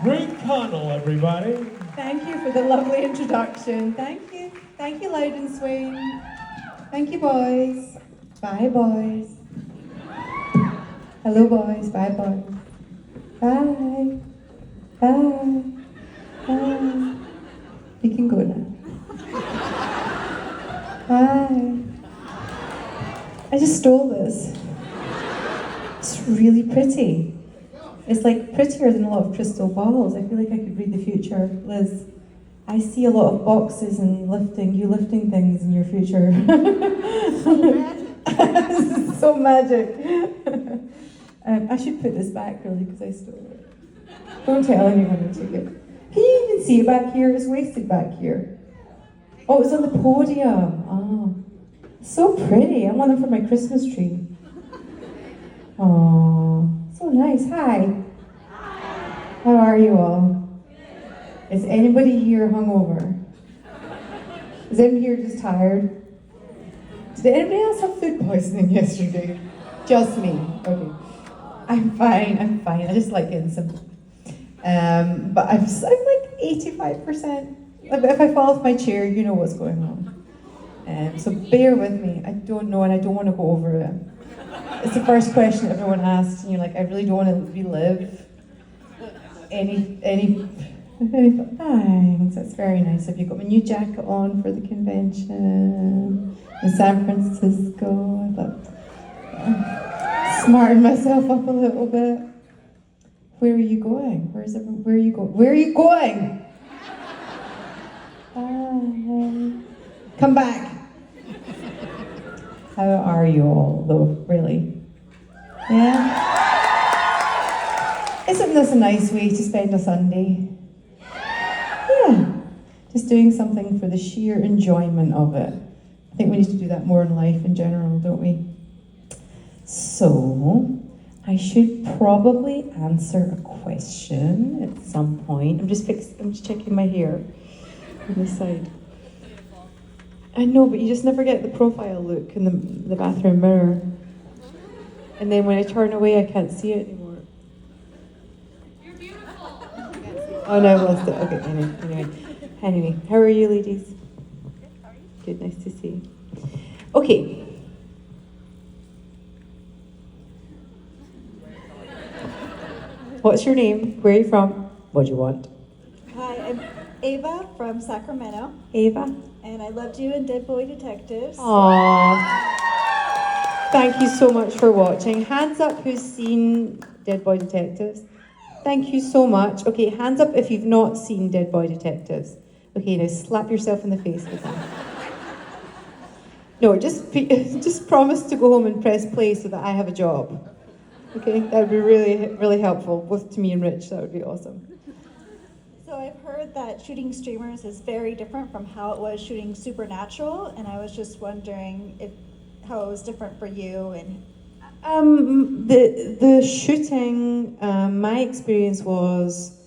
Ruth Connell, everybody. Thank you for the lovely introduction. Thank you. Thank you, Loud and Swain. Thank you, boys. Bye, boys. Hello, boys. Bye, boys. Bye. Bye. Bye. You can go now. Bye. I just stole this. It's really pretty. It's like prettier than a lot of crystal balls. I feel like I could read the future, Liz. I see a lot of boxes and you lifting things in your future. So magic. I should put this back really because I stole it. Don't tell anyone I took it. Can you even see it back here? It's wasted back here. Oh, it's on the podium. Oh, so pretty. I want them for my Christmas tree. Oh, so nice. Hi. How are you all? Is anybody here hungover? Is anybody here just tired? Did anybody else have food poisoning yesterday? Just me. Okay. I'm fine. I just like getting simple. But I'm like 85%. If I fall off my chair, you know what's going on. So bear with me. I don't know, and I don't want to go over it. It's the first question everyone asks, and you're like, I really don't want to relive any. Thanks. That's very nice of you. Got my new jacket on for the convention in San Francisco. I thought, smarten myself up a little bit. Where are you going? Where are you going? Where are you going? Bye. Come back. How are you all, though, really? Yeah? Isn't this a nice way to spend a Sunday? Yeah. Just doing something for the sheer enjoyment of it. I think we need to do that more in life in general, don't we? So, I should probably answer a question at some point. I'm just checking my hair on the side. I know, but you just never get the profile look in the bathroom mirror. And then when I turn away, I can't see it anymore. You're beautiful. Oh no, I lost it. Okay, anyway. How are you, ladies? Good, nice to see you. Okay. What's your name? Where are you from? What do you want? Hi, I'm Ava from Sacramento, Ava? and I loved you in Dead Boy Detectives. Aww. Thank you so much for watching. Hands up who's seen Dead Boy Detectives. Thank you so much. Okay, hands up if you've not seen Dead Boy Detectives. Okay, now slap yourself in the face with that. No, just promise to go home and press play so that I have a job. Okay, that would be really, really helpful, both to me and Rich. That would be awesome. So I've heard that shooting streamers is very different from how it was shooting Supernatural, and I was just wondering how it was different for you. And the shooting, my experience was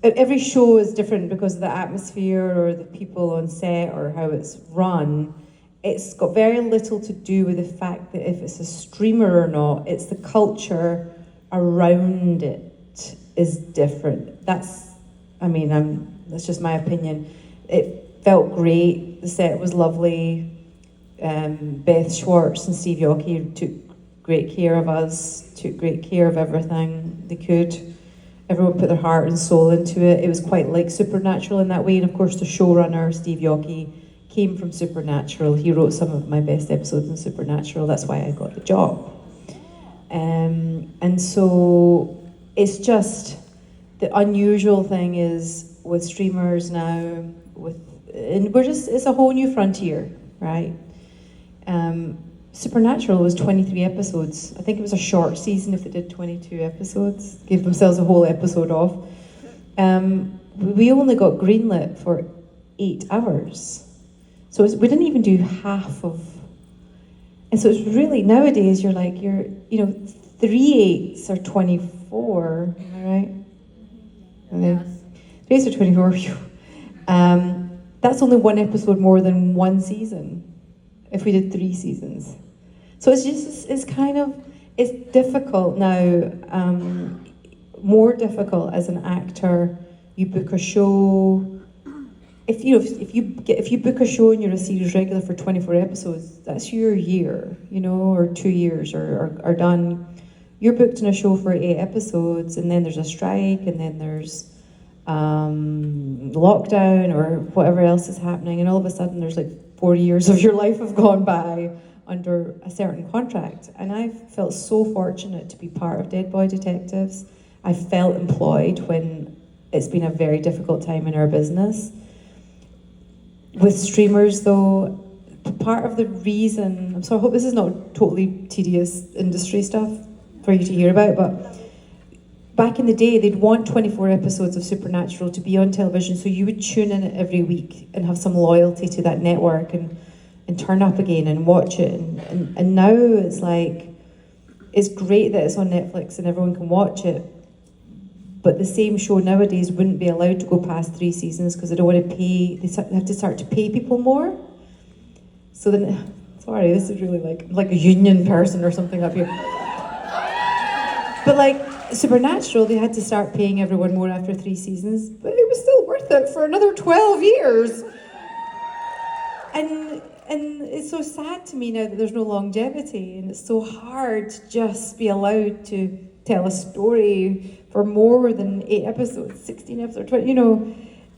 every show is different because of the atmosphere or the people on set or how it's run. It's got very little to do with the fact that if it's a streamer or not, it's the culture around it is different. That's just my opinion. It felt great, the set was lovely. Beth Schwartz and Steve Yockey took great care of us, took great care of everything they could. Everyone put their heart and soul into it. It was quite like Supernatural in that way, and of course the showrunner, Steve Yockey, came from Supernatural. He wrote some of my best episodes in Supernatural. That's why I got the job. And so it's just the unusual thing is with streamers now, it's a whole new frontier, right? Supernatural was 23 episodes. I think it was a short season if they did 22 episodes, gave themselves a whole episode off. We only got greenlit for 8 hours. So we didn't even do half of, and so it's really, nowadays you're 3 8s are 24, am I right? And then 3 8s are 24, that's only 1 episode more than 1 season, if we did 3 seasons. So it's difficult now. more difficult as an actor. You book a show. If you book a show and you're a series regular for 24 episodes, that's your year, or 2 years are done. You're booked in a show for 8 episodes, and then there's a strike, and then there's lockdown or whatever else is happening, and all of a sudden there's like 4 years of your life have gone by under a certain contract. And I've felt so fortunate to be part of Dead Boy Detectives. I felt employed when it's been a very difficult time in our business. With streamers though, part of the reason, I hope this is not totally tedious industry stuff for you to hear about, but back in the day, they'd want 24 episodes of Supernatural to be on television, so you would tune in every week and have some loyalty to that network and turn up again and watch it. And now it's like, it's great that it's on Netflix and everyone can watch it, but the same show nowadays wouldn't be allowed to go past 3 seasons because they don't want to pay, they have to start to pay people more. So then, sorry, this is really like a union person or something up here. But like Supernatural, they had to start paying everyone more after 3 seasons, but it was still worth it for another 12 years. And it's so sad to me now that there's no longevity, and it's so hard to just be allowed to tell a story for more than 8 episodes, 16 episodes, 20,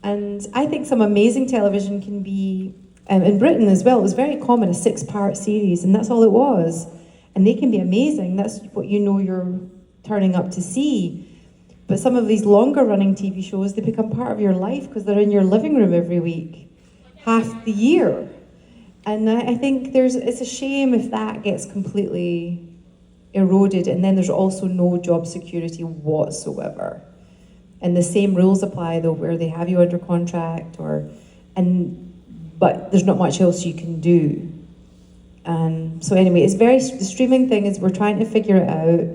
And I think some amazing television can be, in Britain as well, it was very common, a 6-part series, and that's all it was. And they can be amazing, that's what you're turning up to see. But some of these longer running TV shows, they become part of your life because they're in your living room every week, half the year. And I think it's a shame if that gets completely eroded, and then there's also no job security whatsoever. And the same rules apply though, where they have you under contract, but there's not much else you can do. So anyway, the streaming thing is, we're trying to figure it out.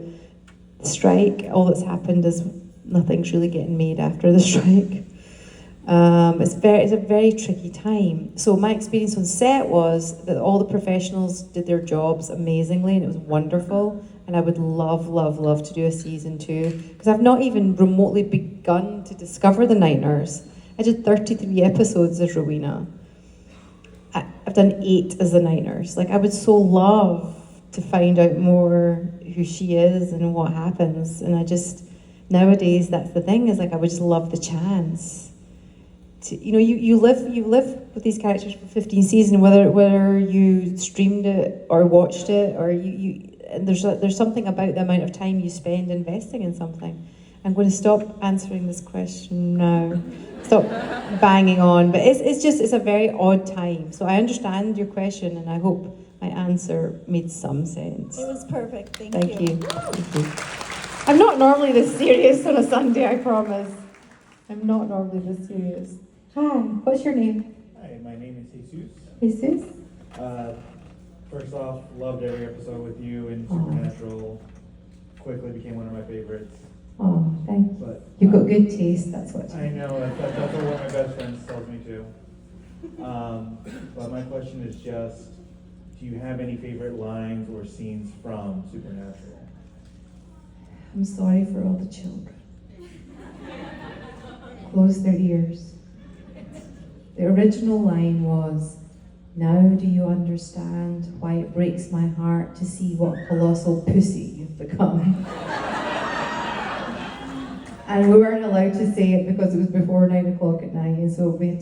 The strike, all that's happened is nothing's really getting made after the strike. It's a very tricky time. So my experience on set was that all the professionals did their jobs amazingly, and it was wonderful. And I would love, love, love to do a season 2, because I've not even remotely begun to discover the Night Nurse. I did 33 episodes as Rowena. I've done 8 as the Night Nurse. Like, I would so love to find out more who she is and what happens. And nowadays that's the thing, is like, I would just love the chance. You live with these characters for 15 seasons, whether you streamed it or watched it, or and there's something about the amount of time you spend investing in something. I'm going to stop answering this question now. Stop banging on, but it's a very odd time. So I understand your question, and I hope my answer made some sense. It was perfect. Thank you. Thank you. I'm not normally this serious on a Sunday, I promise. I'm not normally this serious. Hi, what's your name? Hi, my name is Jesus. Jesus? First off, loved every episode with you, and Supernatural quickly became one of my favorites. Oh, thanks. But You've got good taste, that's what. I know, that's what one of my best friends tells me too. But my question is just, do you have any favorite lines or scenes from Supernatural? I'm sorry for all the children. Close their ears. The original line was, "Now do you understand why it breaks my heart to see what colossal pussy you've become?" And we weren't allowed to say it because it was before 9 o'clock at night, and so they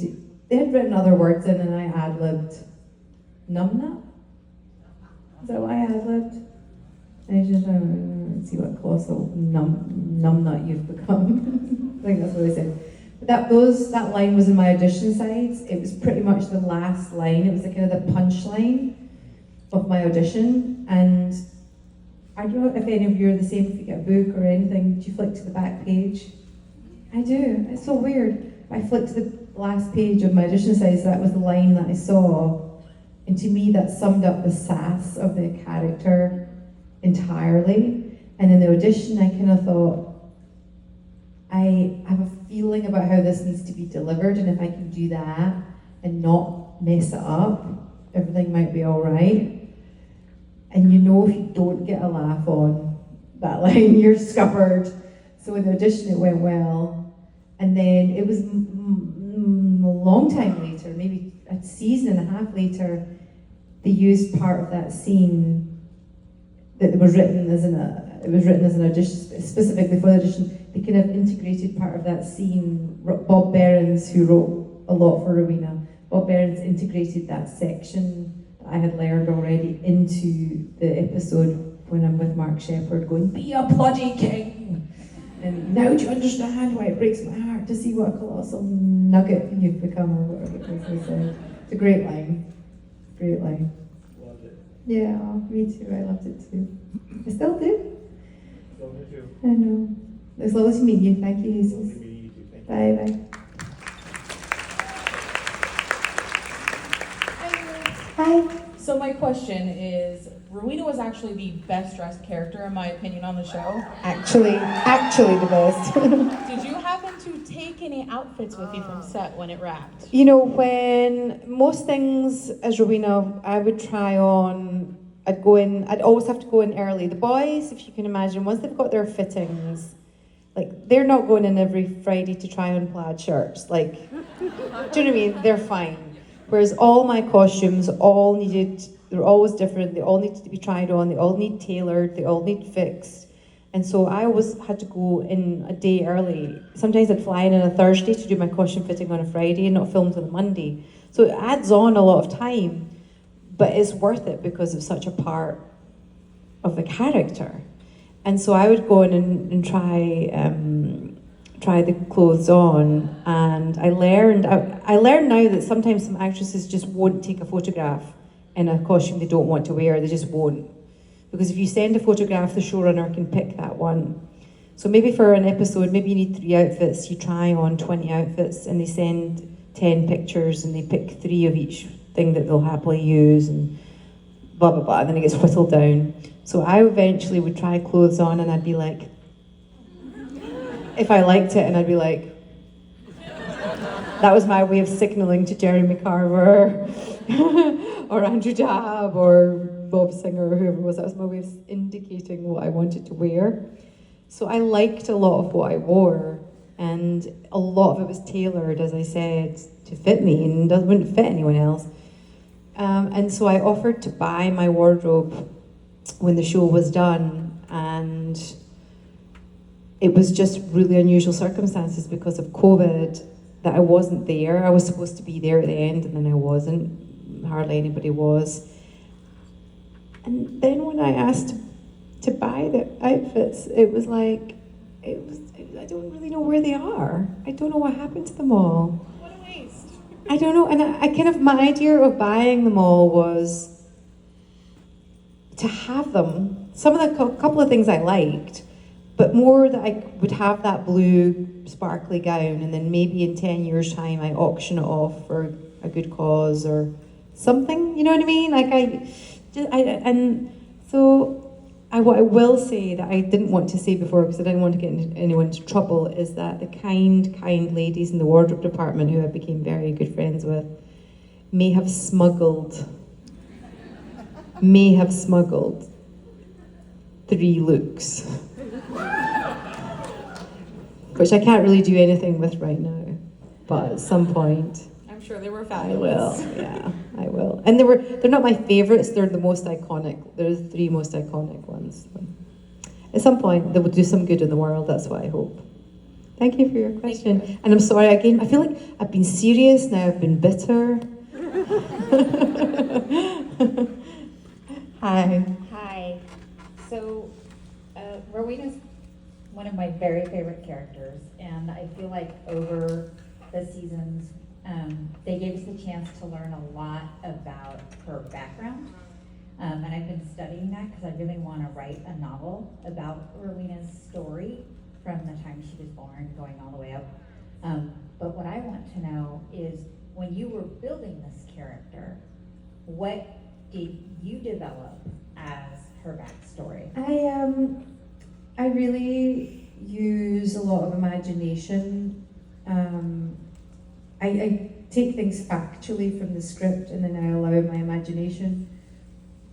had written other words in, and I ad-libbed numbnut? Is that what I ad-libbed? And I just, see what colossal numbnut you've become. I think that's what I said. But that line was in my audition sides. It was pretty much the last line. It was the kind of the punchline of my audition. And I don't know if any of you are the same. If you get a book or anything, do you flick to the back page? I do. It's so weird. I flicked to the last page of my audition sides. That was the line that I saw. And to me, that summed up the sass of the character entirely. And in the audition, I kind of thought, I have a feeling about how this needs to be delivered, and if I can do that and not mess it up, everything might be all right. And if you don't get a laugh on that line, you're scuppered. So in the audition it went well, and then it was a long time later, maybe a season and a half later, they used part of that scene that was written as an audition, specifically for the audition. They kind of integrated part of that scene. Bob Behrens, who wrote a lot for Rowena, Bob Behrens integrated that section that I had learned already into the episode when I'm with Mark Shepherd going, "Be a bloody king!" And now do you understand why it breaks my heart to see what a colossal nugget you've become, or whatever it was they said. It's a great line. Great line. Loved it. Yeah, me too. I loved it too. I still do. Love it too. I know. It's lovely to meet you. Thank you, Lovely Jesus. meeting you too. Thank you. Bye bye. Hi. So my question is, Rowena was actually the best dressed character in my opinion on the show. Actually the best. Did you happen to take any outfits with you from set when it wrapped? You know, when most things as Rowena, I would try on, I'd always have to go in early. The boys, if you can imagine, once they've got their fittings, like, they're not going in every Friday to try on plaid shirts. Like, do you know what I mean? They're fine. Whereas all my costumes they're always different. They all need to be tried on. They all need tailored. They all need fixed. And so I always had to go in a day early. Sometimes I'd fly in on a Thursday to do my costume fitting on a Friday and not film till the Monday. So it adds on a lot of time, but it's worth it because it's such a part of the character. And so I would go in and try the clothes on, and I learned now that sometimes some actresses just won't take a photograph in a costume they don't want to wear. They just won't. Because if you send a photograph, the showrunner can pick that one. So maybe for an episode, maybe you need 3 outfits, you try on 20 outfits, and they send 10 pictures, and they pick 3 of each thing that they'll happily use, and blah, blah, blah, and then it gets whittled down. So I eventually would try clothes on, and I'd be like, if I liked it, and I'd be like, that was my way of signalling to Jeremy Carver, or Andrew Dabb, or Bob Singer, or whoever it was. That was my way of indicating what I wanted to wear. So I liked a lot of what I wore, and a lot of it was tailored, as I said, to fit me, and wouldn't fit anyone else. And so I offered to buy my wardrobe when the show was done, and it was just really unusual circumstances because of COVID that I wasn't there. I was supposed to be there at the end, and then I wasn't. Hardly anybody was. And then when I asked to buy the outfits, it was like, I don't really know where they are. I don't know what happened to them all. What a waste. I don't know, and I kind of, my idea of buying them all was to have them. Some of the couple of things I liked, but more that I would have that blue sparkly gown, and then maybe in 10 years' time I auction it off for a good cause or something, you know what I mean? Like what I will say that I didn't want to say before because I didn't want to get anyone into trouble is that the kind ladies in the wardrobe department who I became very good friends with may have smuggled 3 looks. Which I can't really do anything with right now, but at some point I'm sure they were I fabulous. will. Yeah, I will. And they're not my favorites. They're the most iconic. They're the 3 most iconic ones. At some point, they will do some good in the world. That's what I hope. Thank you for your question. And I'm sorry again. I feel like I've been serious now. I've been bitter. Hi. Hi. So, Rowena's one of my very favorite characters, and I feel like over the seasons, they gave us the chance to learn a lot about her background. And I've been studying that because I really want to write a novel about Rowena's story from the time she was born, going all the way up. But what I want to know is, when you were building this character, what did you develop as her backstory? I really use a lot of imagination. I take things factually from the script, and then I allow my imagination.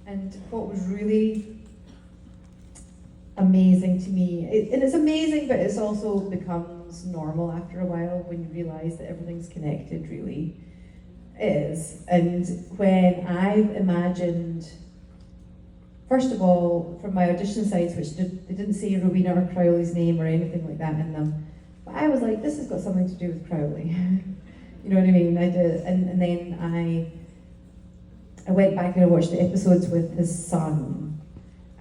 And what was really amazing to me. And it's amazing, but it's also becomes normal after a while when you realise that everything's connected, really. It is. And when I've imagined, first of all, from my audition sites, which they didn't say Rowena or Crowley's name or anything like that in them, but I was like, this has got something to do with Crowley. You know what I mean? I did, and then I went back and I watched the episodes with his son,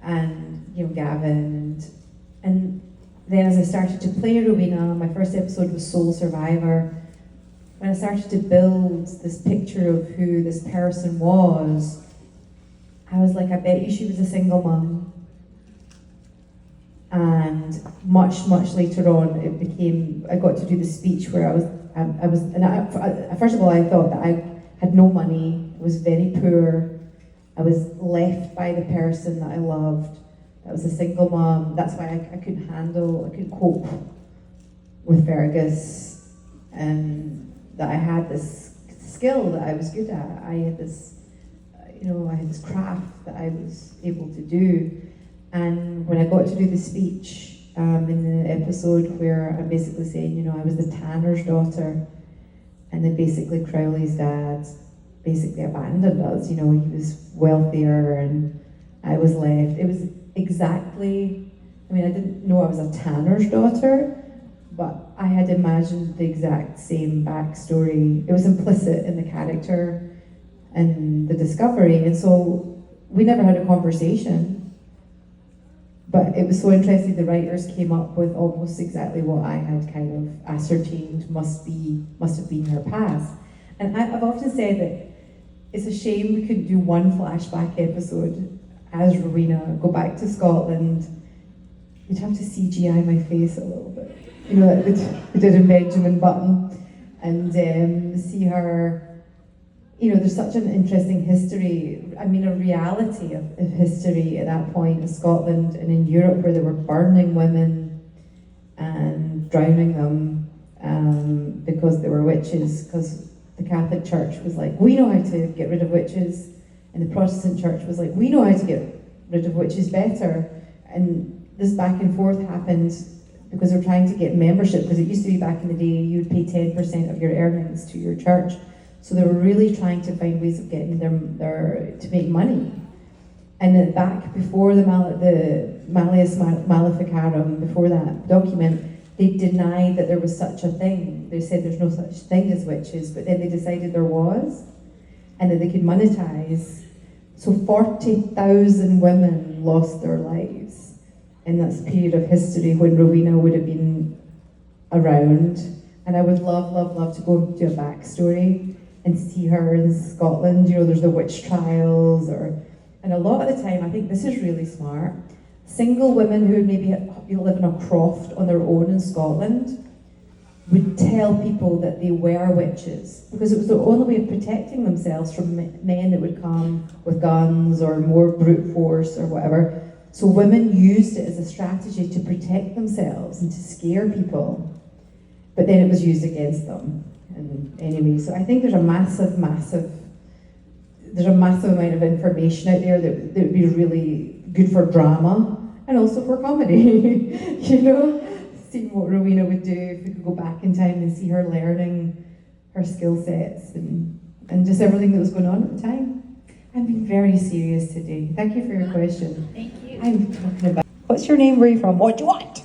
and Gavin, and then as I started to play Rowena, my first episode was Soul Survivor. When I started to build this picture of who this person was, I was like, I bet you she was a single mum. And much later on, I got to do the speech where first of all, I thought that I had no money, I was very poor, I was left by the person that I loved, I was a single mum. That's why I couldn't cope with Fergus, and that I had this skill that I was good at. I had this craft that I was able to do. And when I got to do the speech in the episode where I'm basically saying, I was the tanner's daughter, and then basically Crowley's dad basically abandoned us. He was wealthier and I was left. It was exactly, I didn't know I was a tanner's daughter, but I had imagined the exact same backstory. It was implicit in the character and the discovery, and so we never had a conversation. But it was so interesting, the writers came up with almost exactly what I had kind of ascertained must have been her past. And I've often said that it's a shame we couldn't do one flashback episode as Rowena, go back to Scotland. You'd have to CGI my face a little bit, like we did in Benjamin Button, and see her. There's such an interesting history, a reality of history at that point in Scotland and in Europe, where they were burning women and drowning them because they were witches, because the Catholic Church was like, we know how to get rid of witches, and the Protestant Church was like, we know how to get rid of witches better. And this back and forth happened because they're trying to get membership, because it used to be back in the day you would pay 10% of your earnings to your church. So they were really trying to find ways of getting their to make money. And then back before the Malleus Maleficarum, before that document, they denied that there was such a thing. They said there's no such thing as witches, but then they decided there was, and that they could monetize. So 40,000 women lost their lives in that period of history when Rowena would have been around. And I would love to go do a backstory and see her in Scotland. There's the witch trials, and a lot of the time, I think this is really smart. Single women who maybe live in a croft on their own in Scotland would tell people that they were witches, because it was the only way of protecting themselves from men that would come with guns or more brute force or whatever. So women used it as a strategy to protect themselves and to scare people, but then it was used against them. And anyway, so I think there's a massive amount of information out there that would be really good for drama and also for comedy. Seeing what Rowena would do if we could go back in time and see her learning her skill sets and just everything that was going on at the time. I'm being very serious today. Thank you for your question. Thank you. I'm talking about. What's your name? Where are you from? What do you want?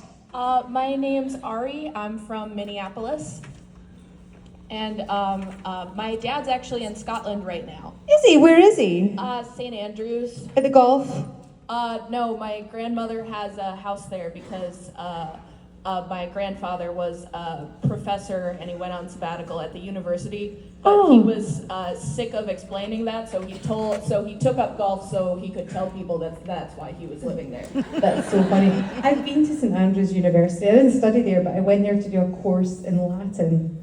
My name's Ari. I'm from Minneapolis. And my dad's actually in Scotland right now. Is he? Where is he? St. Andrews. At the golf? No, my grandmother has a house there because my grandfather was a professor and he went on sabbatical at the university. But he was sick of explaining that, so he took up golf so he could tell people that's why he was living there. That's so funny. I've been to St. Andrews University. I didn't study there, but I went there to do a course in Latin.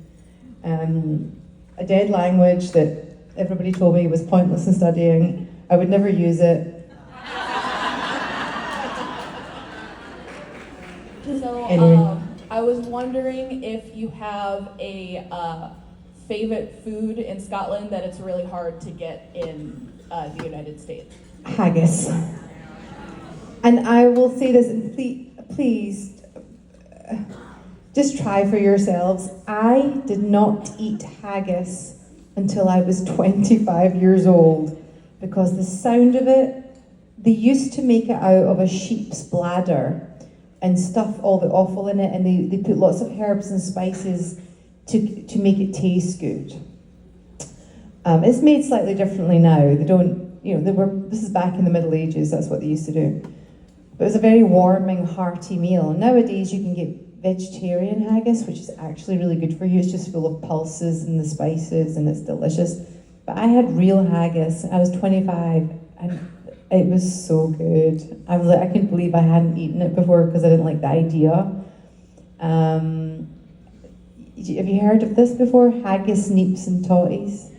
A dead language that everybody told me was pointless in studying. I would never use it. So Anyway. I was wondering if you have a favorite food in Scotland that it's really hard to get in the United States. Haggis. And I will say this, and please, just try for yourselves. I did not eat haggis until I was 25 years old because the sound of it, they used to make it out of a sheep's bladder and stuff all the offal in it, and they put lots of herbs and spices to make it taste good. It's made slightly differently now. They don't, this is back in the Middle Ages, that's what they used to do. But it was a very warming, hearty meal. Nowadays you can get vegetarian haggis, which is actually really good for you. It's just full of pulses and the spices, and it's delicious. But I had real haggis. I was 25, and it was so good. I was like, I couldn't believe I hadn't eaten it before because I didn't like the idea. Have you heard of this before? Haggis, neeps, and totties.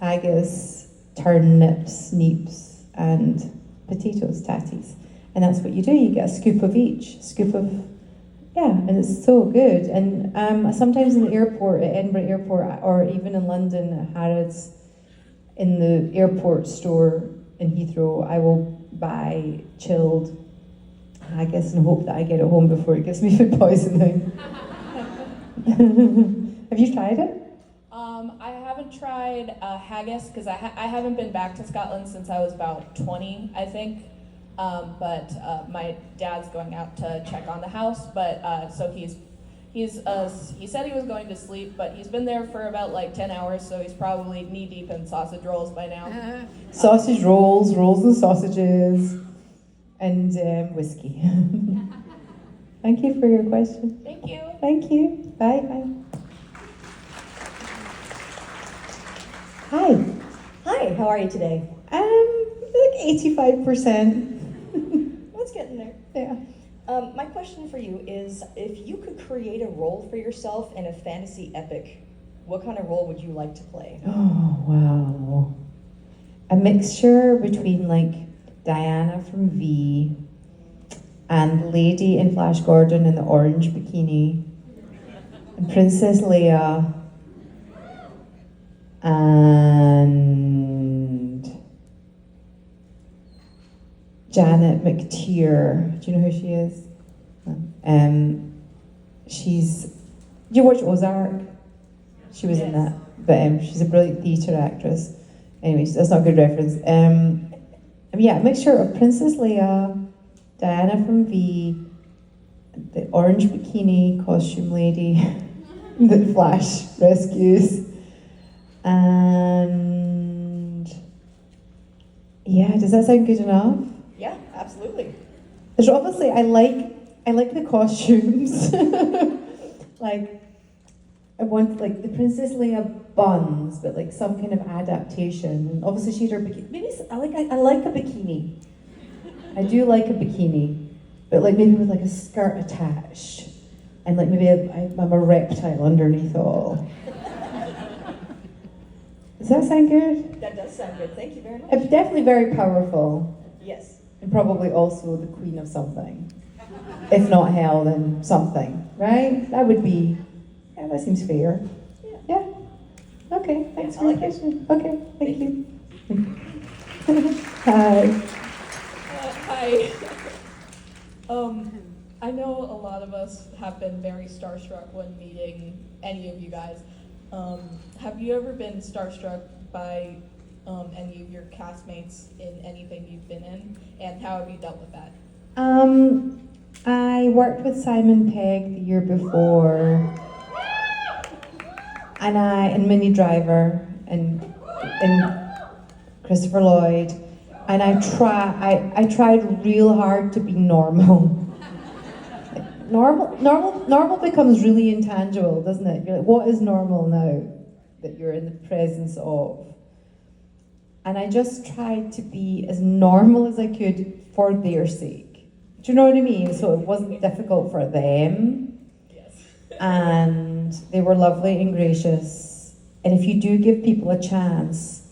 Haggis, turnips, neeps, and potatoes, tatties. And that's what you do. You get a scoop of each. And it's so good. And sometimes in the airport, at Edinburgh Airport, or even in London at Harrods, in the airport store in Heathrow, I will buy chilled haggis and hope that I get it home before it gives me food poisoning. Have you tried it? I haven't tried haggis because I haven't been back to Scotland since I was about 20, I think. But my dad's going out to check on the house. But so he said he was going to sleep, but he's been there for about like 10 hours, so he's probably knee deep in sausage rolls by now. Sausage rolls and sausages, and whiskey. Thank you for your question. Thank you. Thank you. Bye. Hi. Hi, how are you today? Like 85%. Let's get in there. Yeah. My question for you is, if you could create a role for yourself in a fantasy epic, what kind of role would you like to play? Oh, wow. A mixture between like Diana from V and Lady in Flash Gordon in the orange bikini and Princess Leia and Janet McTeer. Do you know who she is? Did you watch Ozark? She was in that, but she's a brilliant theatre actress. Anyways, that's not a good reference. Yeah, a mixture of Princess Leia, Diana from V, the orange bikini costume lady that Flash rescues, and yeah, does that sound good enough? Yeah, absolutely. There's obviously I like the costumes. Like I want like the Princess Leia buns, but like some kind of adaptation. And obviously she had her bikini. Maybe I like a bikini. I do like a bikini, but like maybe with like a skirt attached, and like maybe I'm a reptile underneath all. Does that sound good? That does sound good. Thank you very much. It's definitely very powerful. Yes. And probably also the queen of something. If not hell, then something, right? That would be, yeah, that seems fair. Yeah? Okay, thanks for your question. Okay, thank you. Hi. Hi. I know a lot of us have been very starstruck when meeting any of you guys. Have you ever been starstruck by any of your castmates in anything you've been in, and how have you dealt with that? I worked with Simon Pegg the year before, and Minnie Driver, and Christopher Lloyd, and I tried real hard to be normal. Normal becomes really intangible, doesn't it? You're like, what is normal now that you're in the presence of? And I just tried to be as normal as I could for their sake. Do you know what I mean? So it wasn't difficult for them. Yes. And they were lovely and gracious. And if you do give people a chance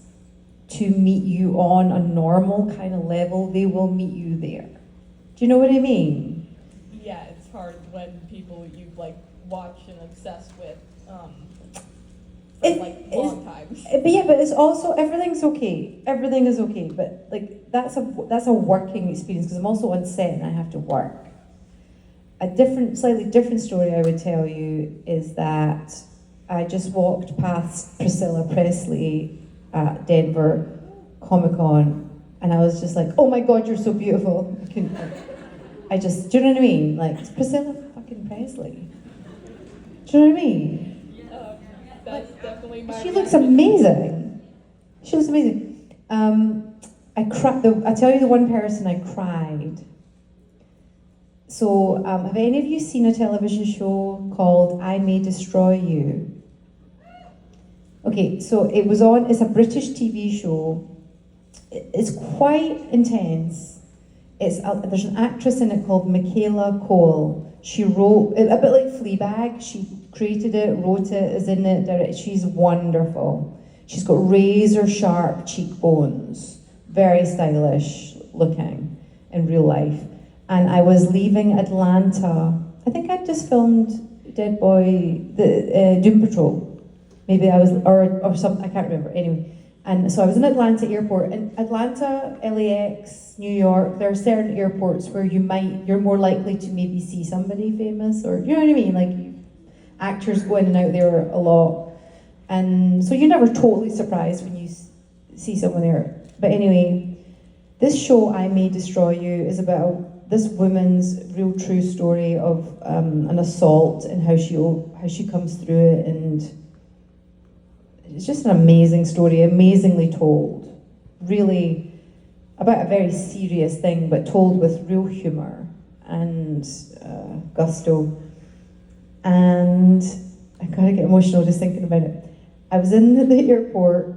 to meet you on a normal kind of level, they will meet you there. Do you know what I mean? Yeah, it's hard when people you like watch and obsess with for It like is- long times. But yeah, but it's also everything's okay. Everything is okay. But like that's a working experience because I'm also on set and I have to work. A slightly different story I would tell you is that I just walked past Priscilla Presley at Denver Comic Con, and I was just like, "Oh my God, you're so beautiful!" I couldn't. I just, do you know what I mean? Like it's Priscilla fucking Presley. Do you know what I mean? That's definitely my She looks reaction. amazing. She looks amazing. I cried. I tell you the one person I cried. So, have any of you seen a television show called I May Destroy You? Okay, so it was on. It's a British TV show. It's quite intense. There's an actress in it called Michaela Cole. She wrote a bit like Fleabag. She created it, wrote it, is in it. She's wonderful. She's got razor sharp cheekbones, very stylish looking in real life. And I was leaving Atlanta. I think I'd just filmed Dead Boy, the Doom Patrol. Maybe I was, or something. I can't remember. Anyway. And so I was in Atlanta airport, and Atlanta, LAX, New York, there are certain airports where you're more likely to maybe see somebody famous, or you know what I mean? Like actors go in and out there a lot. And so you're never totally surprised when you see someone there. But anyway, this show, I May Destroy You, is about this woman's real true story of an assault and how she comes through it, and it's just an amazing story, amazingly told. Really about a very serious thing, but told with real humour and gusto. And I kind of get emotional just thinking about it. I was in the airport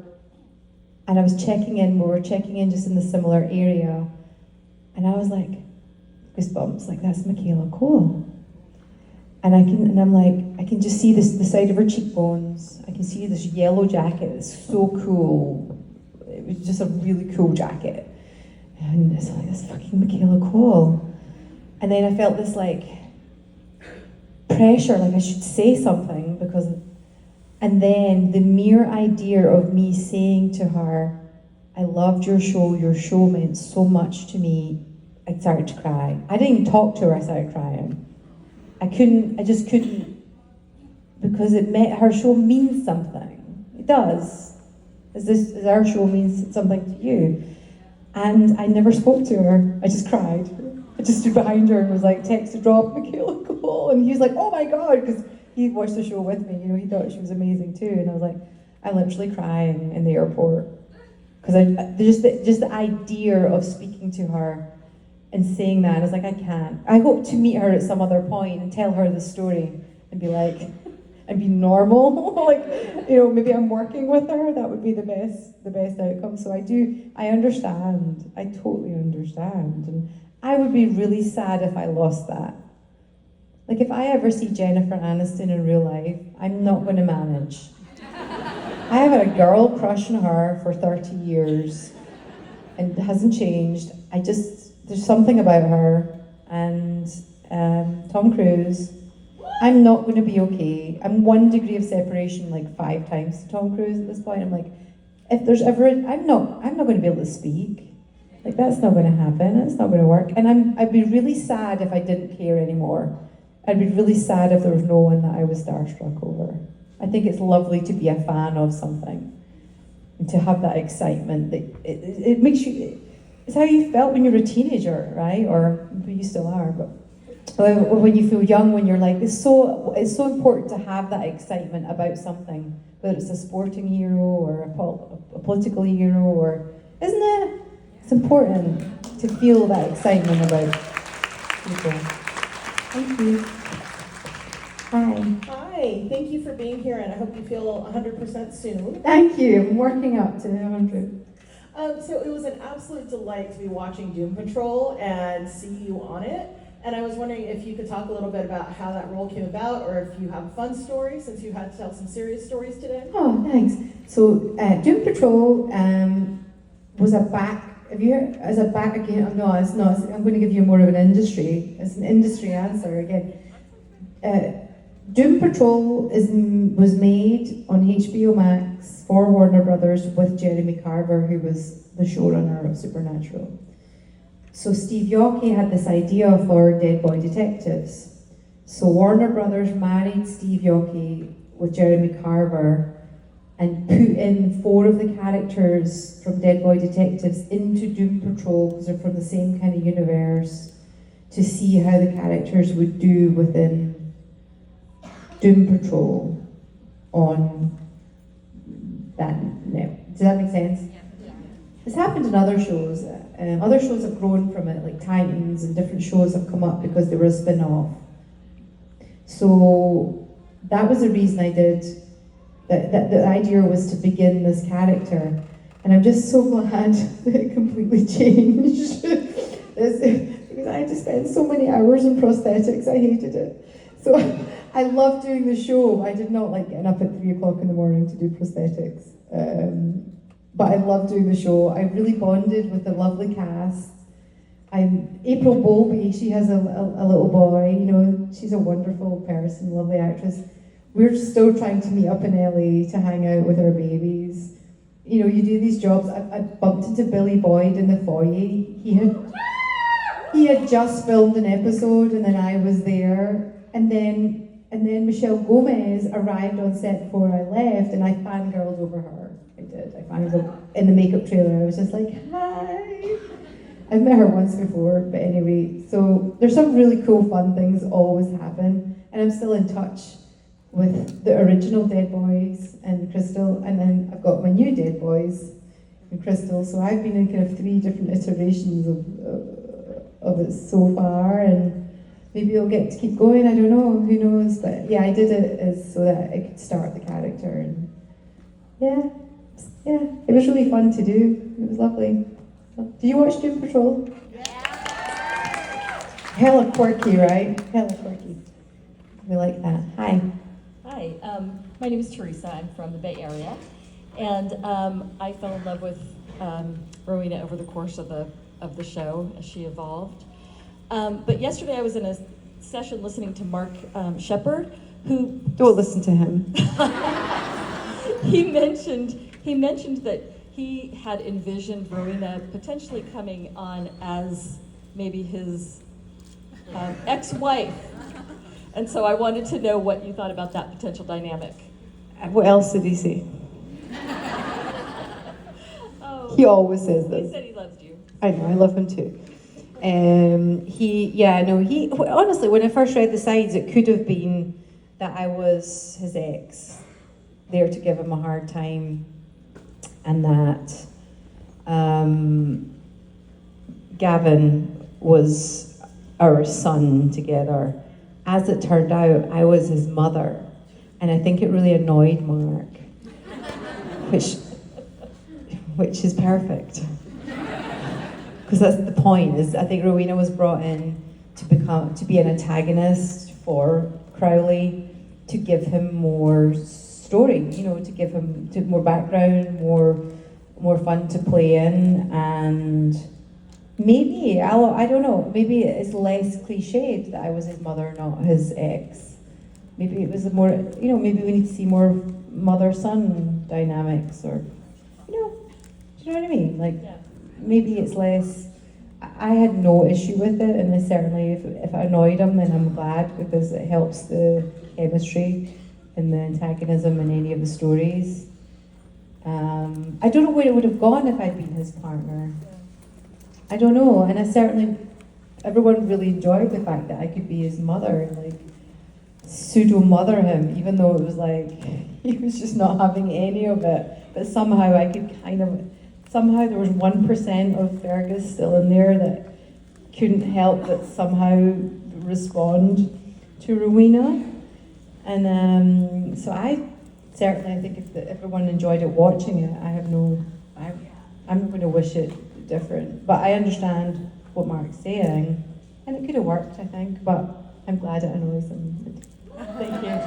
and I was checking in. We were checking in just in the similar area, and I was like, goosebumps, like that's Michaela Cole. And I'm like, I can just see the side of her cheekbones. I can see this yellow jacket. It's so cool. It was just a really cool jacket. And it's like, that's fucking Michaela Cole. And then I felt this like pressure, like I should say something and then the mere idea of me saying to her, I loved your show meant so much to me, I started to cry. I didn't even talk to her, I started crying. I just couldn't, because her show means something. It does. As our show means something to you. And I never spoke to her. I just cried. I just stood behind her and was like, text to drop Michaela Cole. And he was like, oh my God, because he watched the show with me. You know, he thought she was amazing too. And I was like, I'm literally crying in the airport. Because just the idea of speaking to her and saying that, I was like, I can't. I hope to meet her at some other point and tell her the story and be like, and be normal. Like, you know, maybe I'm working with her. That would be the best outcome. So I understand. I totally understand. And I would be really sad if I lost that. Like if I ever see Jennifer Aniston in real life, I'm not going to manage. I have had a girl crush on her for 30 years and it hasn't changed. There's something about her. And Tom Cruise, I'm not going to be okay. I'm 1 degree of separation like 5 times to Tom Cruise at this point. I'm like, if there's ever, I'm not going to be able to speak. Like that's not going to happen. It's not going to work. And I'd be really sad if I didn't care anymore. I'd be really sad if there was no one that I was starstruck over. I think it's lovely to be a fan of something and to have that excitement. That it makes you. It's how you felt when you were a teenager, right? Or you still are, but when you feel young, when you're like, it's so important to have that excitement about something, whether it's a sporting hero or a political hero, or isn't it? It's important to feel that excitement about people. Thank you. Hi. Hi, thank you for being here, and I hope you feel 100% soon. Thank you. I'm working up to 100. So it was an absolute delight to be watching Doom Patrol and see you on it. And I was wondering if you could talk a little bit about how that role came about, or if you have a fun story, since you had to tell some serious stories today. Oh, thanks. So Doom Patrol was a back. Have you heard? As a back again? No, it's not. I'm going to give you more of an industry. It's an industry answer again. Doom Patrol was made on HBO Max for Warner Brothers with Jeremy Carver, who was the showrunner of Supernatural. So Steve Yockey had this idea for Dead Boy Detectives. So Warner Brothers married Steve Yockey with Jeremy Carver and put in 4 of the characters from Dead Boy Detectives into Doom Patrol, because they're from the same kind of universe, to see how the characters would do within Doom Patrol on that net. Does that make sense? It's happened in other shows. Other shows have grown from it, like Titans, and different shows have come up because they were a spin-off. So that was the reason I did. The idea was to begin this character, and I'm just so glad that it completely changed. Because I had to spend so many hours in prosthetics, I hated it. So I loved doing the show. I did not like getting up at 3 o'clock in the morning to do prosthetics. But I loved doing the show. I really bonded with the lovely cast. April Bowlby, she has a little boy, you know, she's a wonderful person, lovely actress. We're still trying to meet up in LA to hang out with our babies. You know, you do these jobs. I bumped into Billy Boyd in the foyer. He had just filmed an episode, and then I was there. And then Michelle Gomez arrived on set before I left, and I fangirled over her. I did. I fangirled in the makeup trailer. I was just like, hi. I've met her once before, but anyway. So there's some really cool, fun things always happen, and I'm still in touch with the original Dead Boys and Crystal, and then I've got my new Dead Boys and Crystal. So I've been in kind of 3 different iterations of it so far, and maybe I'll get to keep going. I don't know. Who knows? But yeah, I did it as so that I could start the character, and yeah, it was really fun to do. It was lovely. Do you watch Doom Patrol? Yeah. Hella quirky, right? Hella quirky. We like that. Hi. Hi, my name is Teresa. I'm from the Bay Area, and I fell in love with Rowena over the course of the show as she evolved. But yesterday I was in a session listening to Mark Shepard, who Don't listen to him. he mentioned that he had envisioned Rowena potentially coming on as maybe his ex-wife. And so I wanted to know what you thought about that potential dynamic. What else did he say? Oh, He always says he this. said he loves you. I know, I love him too. Honestly, when I first read the sides, it could have been that I was his ex, there to give him a hard time, and that Gavin was our son together. As it turned out, I was his mother, and I think it really annoyed Mark, which is perfect. Because that's the point, is I think Rowena was brought in to be an antagonist for Crowley, to give him more story, you know, to give him more background, more fun to play in, and maybe, I don't know, maybe it's less cliched that I was his mother, not his ex. Maybe it was a more, you know, maybe we need to see more mother-son dynamics, or, you know, do you know what I mean? Like, Yeah. maybe it's less. I had no issue with it, and I certainly, if it annoyed him, then I'm glad, because it helps the chemistry and the antagonism in any of the stories. I don't know where it would have gone if I'd been his partner. I don't know, and everyone really enjoyed the fact that I could be his mother, and like pseudo-mother him, even though it was like he was just not having any of it. But somehow I could somehow there was 1% of Fergus still in there that couldn't help but somehow respond to Rowena. And so I think if everyone enjoyed it watching it, I'm not going to wish it different. But I understand what Mark's saying, and it could have worked, I think, but I'm glad it annoys him. Thank you.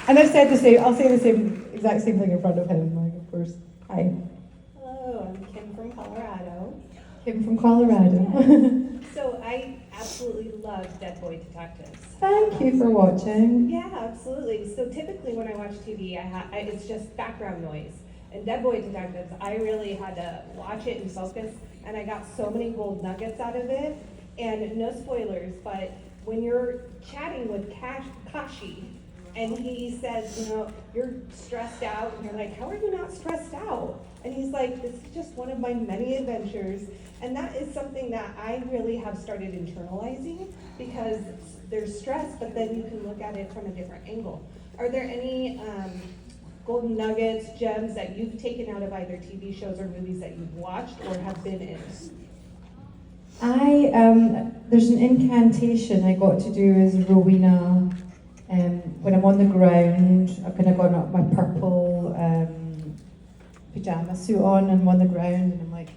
And I've said the same, I'll say the exact same thing in front of him, like, of course. Hi. Hello, I'm Kim from Colorado. Kim from Colorado. So I absolutely loved Dead Boy Detectives. Thank you for watching. Yeah, absolutely. So typically when I watch TV, it's just background noise. And Dead Boy Detectives, I really had to watch it and focus, and I got so many gold nuggets out of it. And no spoilers, but when you're chatting with Kashi, and he says, you know, you're stressed out, and you're like, how are you not stressed out? And he's like, this is just one of my many adventures. And that is something that I really have started internalizing, because there's stress, but then you can look at it from a different angle. Are there any golden nuggets, gems that you've taken out of either TV shows or movies that you've watched or have been in? There's an incantation I got to do as Rowena. When I'm on the ground, I've kind of got my purple pajama suit on, and I'm on the ground, and I'm like,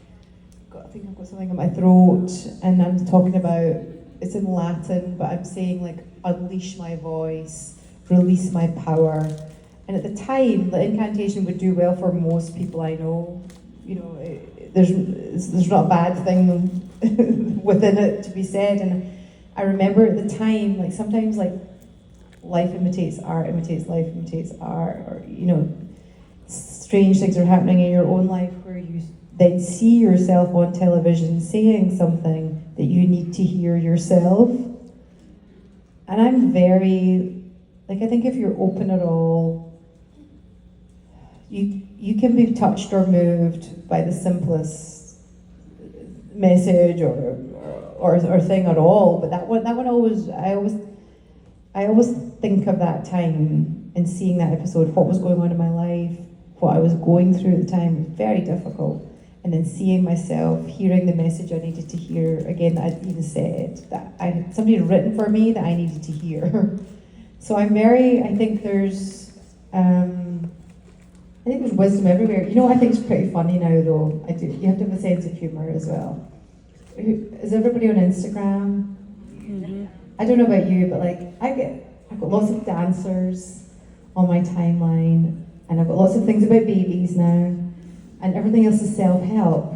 I think I've got something in my throat, and I'm talking about, it's in Latin, but I'm saying like, unleash my voice, release my power. And at the time, the incantation would do well for most people I know. You know, there's not a bad thing within it to be said. And I remember at the time, like sometimes like life imitates art, imitates life, imitates art, or you know, strange things are happening in your own life where you then see yourself on television saying something that you need to hear yourself. And I'm very, like, I think if you're open at all, you can be touched or moved by the simplest message or thing at all. But that one always, I always think of that time and seeing that episode, what was going on in my life, what I was going through at the time was very difficult. And then seeing myself, hearing the message I needed to hear, again, I'd even said that somebody had written for me that I needed to hear. So I think there's wisdom everywhere. You know what I think is pretty funny now though? You have to have a sense of humour as well. Is everybody on Instagram? Mm-hmm. I don't know about you, but like I've got lots of dancers on my timeline, and I've got lots of things about babies now, and everything else is self-help.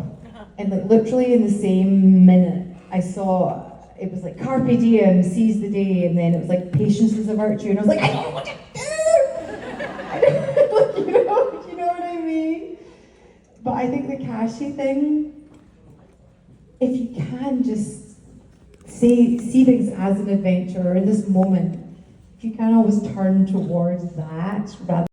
And like literally in the same minute, I saw it was like carpe diem, seize the day, and then it was like patience is a virtue, and I was like, I don't know what to do. you know what I mean? But I think the Kashi thing, if you can just see things as an adventure or in this moment, if you can always turn towards that rather